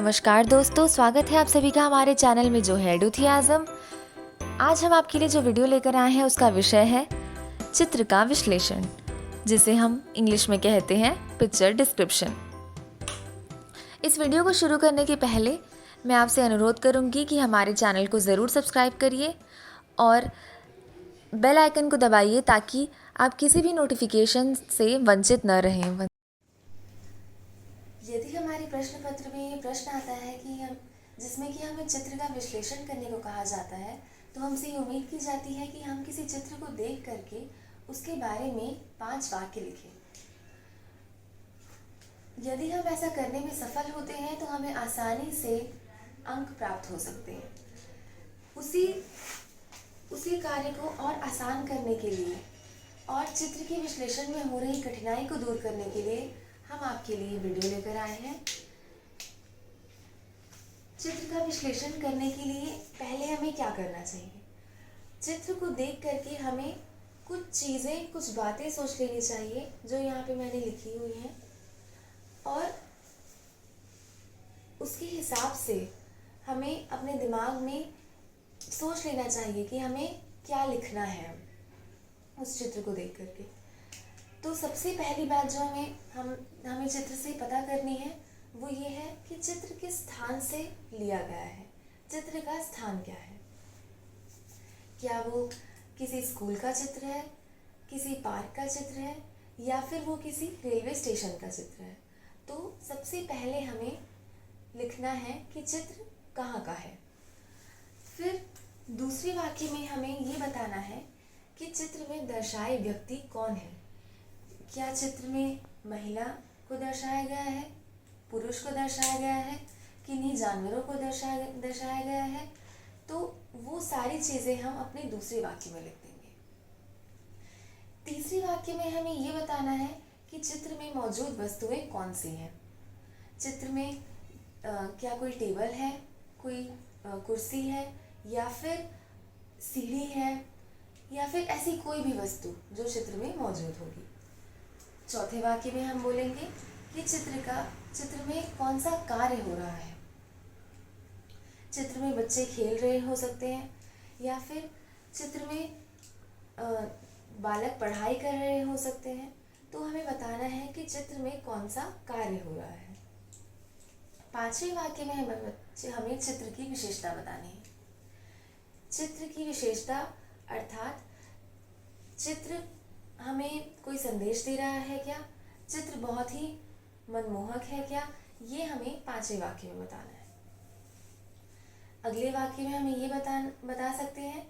नमस्कार दोस्तों, स्वागत है आप सभी का हमारे चैनल में जो है एडुथियाज़म। आज हम आपके लिए जो वीडियो लेकर आए हैं उसका विषय है चित्र का विश्लेषण, जिसे हम इंग्लिश में कहते हैं पिक्चर डिस्क्रिप्शन। इस वीडियो को शुरू करने के पहले मैं आपसे अनुरोध करूंगी कि हमारे चैनल को ज़रूर सब्सक्राइब करिए और बेल आइकन को दबाइए ताकि आप किसी भी नोटिफिकेशन से वंचित न रहें। यदि हमारे प्रश्न पत्र में ये प्रश्न आता है कि जिसमें कि हमें चित्र का विश्लेषण करने को कहा जाता है, तो हमसे ये उम्मीद की जाती है कि हम किसी चित्र को देख करके उसके बारे में 5 वाक्य लिखें। यदि हम ऐसा करने में सफल होते हैं तो हमें आसानी से अंक प्राप्त हो सकते हैं। उसी कार्य को और आसान करने के लिए और चित्र के विश्लेषण में हो रही कठिनाई को दूर करने के लिए हम आपके लिए वीडियो लेकर आए हैं। चित्र का विश्लेषण करने के लिए पहले हमें क्या करना चाहिए? चित्र को देख करके हमें कुछ चीज़ें, कुछ बातें सोच लेनी चाहिए जो यहाँ पे मैंने लिखी हुई हैं, और उसके हिसाब से हमें अपने दिमाग में सोच लेना चाहिए कि हमें क्या लिखना है उस चित्र को देख करके। तो सबसे पहली बात जो हमें चित्र से पता करनी है वो ये है कि चित्र किस स्थान से लिया गया है। चित्र का स्थान क्या है? क्या वो किसी स्कूल का चित्र है, किसी पार्क का चित्र है, या फिर वो किसी रेलवे स्टेशन का चित्र है? तो सबसे पहले हमें लिखना है कि चित्र कहाँ का है। फिर दूसरे वाक्य में हमें ये बताना है कि चित्र में दर्शाए व्यक्ति कौन है। क्या चित्र में महिला को दर्शाया गया है, पुरुष को दर्शाया गया है, किन्हीं जानवरों को दर्शाया गया है? तो वो सारी चीज़ें हम अपने दूसरे वाक्य में लिख देंगे। तीसरे वाक्य में हमें ये बताना है कि चित्र में मौजूद वस्तुएं कौन सी हैं। चित्र में क्या कोई टेबल है, कोई कुर्सी है, या फिर सीढ़ी है, या फिर ऐसी कोई भी वस्तु जो चित्र में मौजूद होगी। चौथे वाक्य में हम बोलेंगे कि चित्र में कौन सा कार्य हो रहा है। चित्र में बच्चे खेल रहे हो सकते हैं, या फिर चित्र में बालक पढ़ाई कर रहे हो सकते हैं। तो हमें बताना है कि चित्र में कौन सा कार्य हो रहा है। पांचवें वाक्य में हमें चित्र की विशेषता बतानी है। चित्र की विशेषता अर्थात चित्र हमें कोई संदेश दे रहा है क्या, चित्र बहुत ही मनमोहक है क्या, ये हमें पांचवें वाक्य में बताना है। अगले वाक्य में हमें ये बता सकते हैं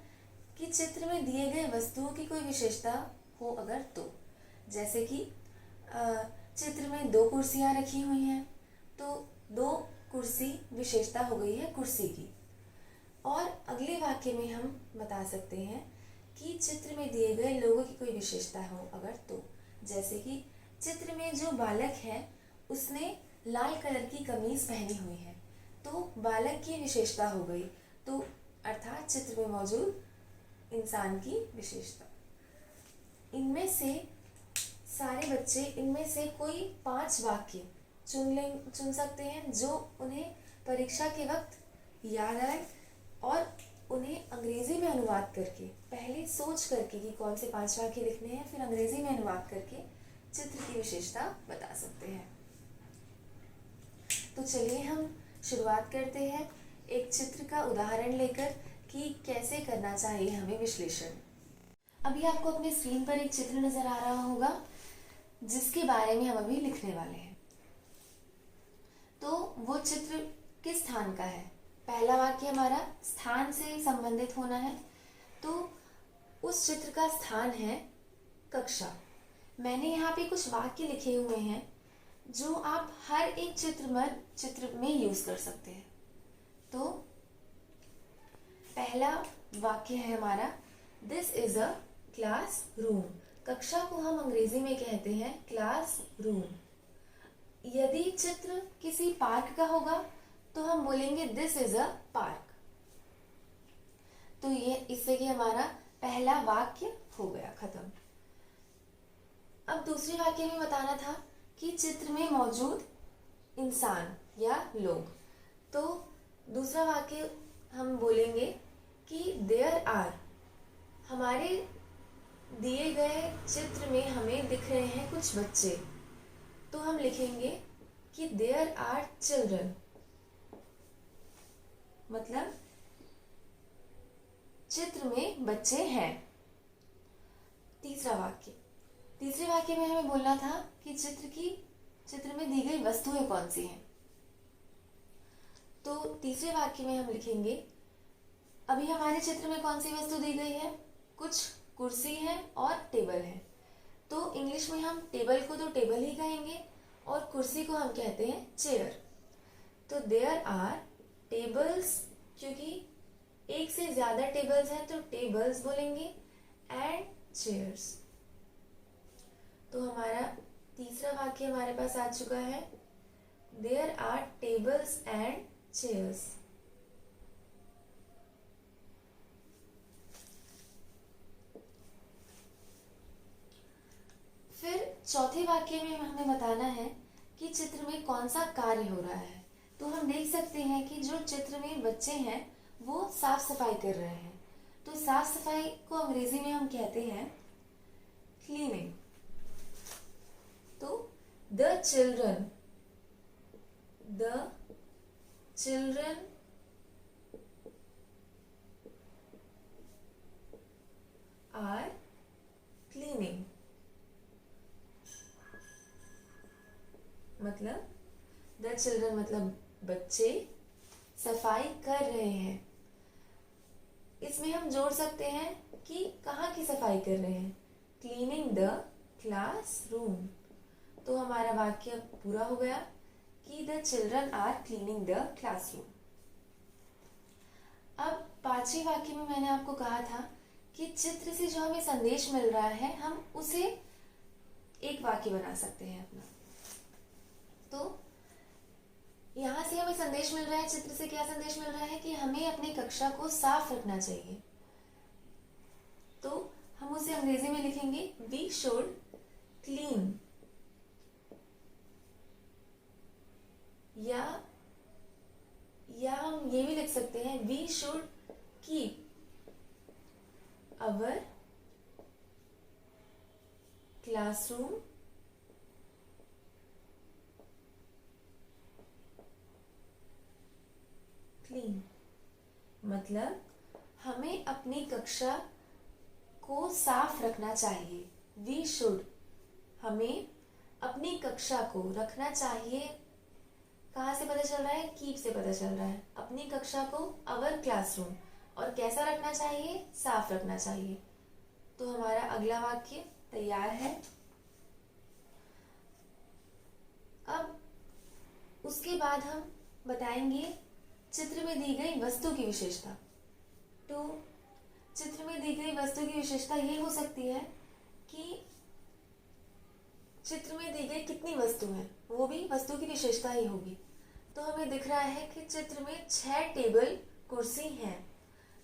कि चित्र में दिए गए वस्तुओं की कोई विशेषता हो अगर तो, जैसे कि चित्र में 2 कुर्सियां रखी हुई हैं, तो 2 कुर्सी विशेषता हो गई है कुर्सी की। और अगले वाक्य में हम बता सकते हैं कि चित्र में दिए गए लोगों की कोई विशेषता हो अगर तो, जैसे कि चित्र में जो बालक है उसने लाल कलर की कमीज पहनी हुई है, तो बालक की विशेषता हो गई, तो अर्थात चित्र में मौजूद इंसान की विशेषता। इनमें से सारे बच्चे इनमें से कोई 5 वाक्य चुन सकते हैं जो उन्हें परीक्षा के वक्त याद आए, और उन्हें अंग्रेजी में अनुवाद करके, पहले सोच करके कि कौन से 5 वाक्य लिखने हैं, फिर अंग्रेजी में अनुवाद करके चित्र की विशेषता बता सकते हैं। तो चलिए हम शुरुआत करते हैं एक चित्र का उदाहरण लेकर कि कैसे करना चाहिए हमें विश्लेषण। अभी आपको अपने स्क्रीन पर एक चित्र नजर आ रहा होगा जिसके बारे में हम अभी लिखने वाले हैं। तो वो चित्र किस स्थान का है? पहला वाक्य हमारा स्थान से संबंधित होना है, तो उस चित्र का स्थान है कक्षा। मैंने यहाँ पे कुछ वाक्य लिखे हुए हैं जो आप हर एक चित्र में यूज कर सकते हैं। तो पहला वाक्य है हमारा, this is a class room. कक्षा को हम अंग्रेजी में कहते हैं क्लास रूम। यदि चित्र किसी पार्क का होगा तो हम बोलेंगे दिस इज अ पार्क। तो ये इससे कि हमारा पहला वाक्य हो गया, खत्म। अब दूसरे वाक्य में बताना था कि चित्र में मौजूद इंसान या लोग। तो दूसरा वाक्य हम बोलेंगे कि देयर आर, हमारे दिए गए चित्र में हमें दिख रहे हैं कुछ बच्चे, तो हम लिखेंगे कि देयर आर चिल्ड्रन, मतलब चित्र में बच्चे हैं। तीसरे वाक्य में हमें बोलना था कि चित्र में दी गई वस्तुएं कौन सी हैं। तो तीसरे वाक्य में हम लिखेंगे, अभी हमारे चित्र में कौन सी वस्तु दी गई है, कुछ कुर्सी है और टेबल है। तो इंग्लिश में हम टेबल को तो टेबल ही कहेंगे और कुर्सी को हम कहते हैं चेयर। तो देयर आर टेबल्स, क्योंकि एक से ज्यादा टेबल्स हैं तो टेबल्स बोलेंगे, एंड चेयर्स। तो हमारा तीसरा वाक्य हमारे पास आ चुका है, there are tables and chairs. फिर चौथे वाक्य में हमें बताना है कि चित्र में कौन सा कार्य हो रहा है। तो हम देख सकते हैं कि जो चित्र में बच्चे हैं वो साफ सफाई कर रहे हैं। तो साफ सफाई को अंग्रेजी में हम कहते हैं क्लीनिंग। तो द चिल्ड्रन आर क्लीनिंग, मतलब द चिल्ड्रन मतलब बच्चे सफाई कर रहे हैं। इसमें हम जोड़ सकते हैं कि कहाँ की सफाई कर रहे हैं, क्लीनिंग द क्लासरूम। तो हमारा वाक्य पूरा हो गया कि the children are cleaning the classroom. अब पांचवें वाक्य में मैंने आपको कहा था कि चित्र से जो हमें संदेश मिल रहा है हम उसे एक वाक्य बना सकते हैं अपना। तो यहाँ से हमें संदेश मिल रहा है, चित्र से क्या संदेश मिल रहा है कि हमें अपनी कक्षा को साफ रखना चाहिए। तो हम उसे अंग्रेजी में लिखेंगे, वी शुड क्लीन, या हम ये भी लिख सकते हैं, we should keep our classroom clean, मतलब हमें अपनी कक्षा को साफ रखना चाहिए। वी शुड, हमें अपनी कक्षा को रखना चाहिए। कहाँ से पता चल रहा है, कीप से पता चल रहा है। अपनी कक्षा को अवर क्लासरूम, और कैसा रखना चाहिए, साफ रखना चाहिए। तो हमारा अगला वाक्य तैयार है। अब उसके बाद हम बताएंगे चित्र में दी गई वस्तु की विशेषता। तो चित्र में दी गई वस्तु की विशेषता ये हो सकती है कि चित्र में दी गई कितनी वस्तु है, वो भी वस्तु की विशेषता ही होगी। तो हमें दिख रहा है कि चित्र में 6 टेबल कुर्सी हैं।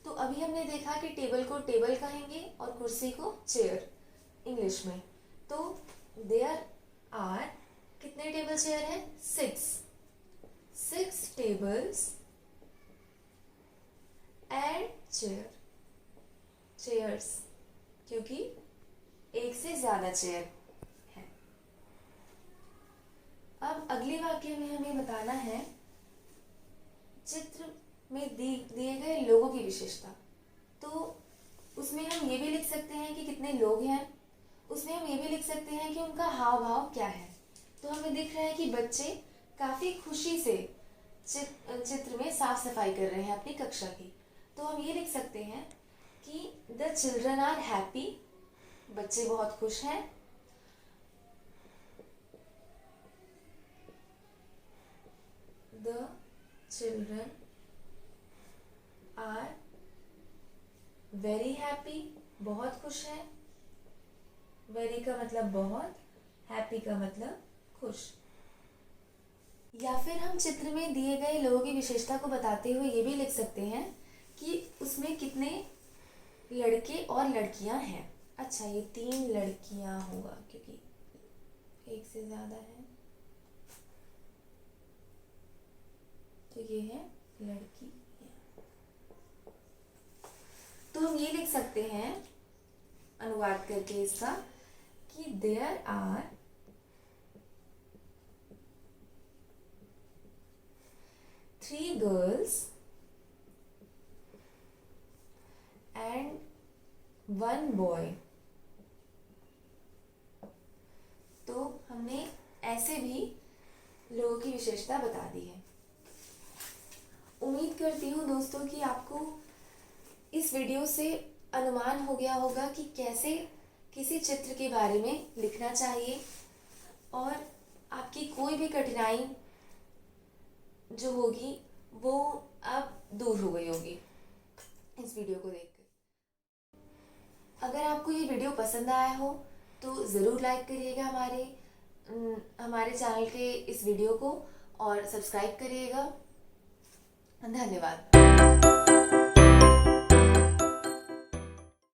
तो अभी हमने देखा कि टेबल को टेबल कहेंगे और कुर्सी को चेयर इंग्लिश में। तो देयर आर, कितने टेबल चेयर है, 6 टेबल्स एंड चेयर्स, क्योंकि एक से ज्यादा चेयर है। अब अगले वाक्य में हमें बताना है चित्र में दिए गए लोगों की विशेषता। तो उसमें हम ये भी लिख सकते हैं कि कितने लोग हैं, उसमें हम ये भी लिख सकते हैं कि उनका हाव भाव क्या है। तो हमें दिख रहा है कि बच्चे काफी खुशी से चित्र में साफ सफाई कर रहे हैं अपनी कक्षा की। तो हम ये लिख सकते हैं कि द चिल्ड्रन आर हैप्पी, बच्चे बहुत खुश हैं। The children are very happy, बहुत खुश है। वेरी का मतलब बहुत, हैप्पी का मतलब खुश। या फिर हम चित्र में दिए गए लोगों की विशेषता को बताते हुए ये भी लिख सकते हैं कि उसमें कितने लड़के और लड़कियां हैं। अच्छा, ये 3 लड़कियां होगा क्योंकि एक से ज्यादा है, तो ये है लड़की। तो हम ये लिख सकते हैं अनुवाद करके इसका कि there are 3 girls and 1 boy. तो हमने ऐसे भी लोगों की विशेषता बता दी है। उम्मीद करती हूँ दोस्तों कि आपको इस वीडियो से अनुमान हो गया होगा कि कैसे किसी चित्र के बारे में लिखना चाहिए और आपकी कोई भी कठिनाई जो होगी वो अब दूर हो गई होगी इस वीडियो को देखकर। अगर आपको ये वीडियो पसंद आया हो तो ज़रूर लाइक करिएगा हमारे चैनल के इस वीडियो को और सब्सक्राइब करिएगा। धन्यवाद।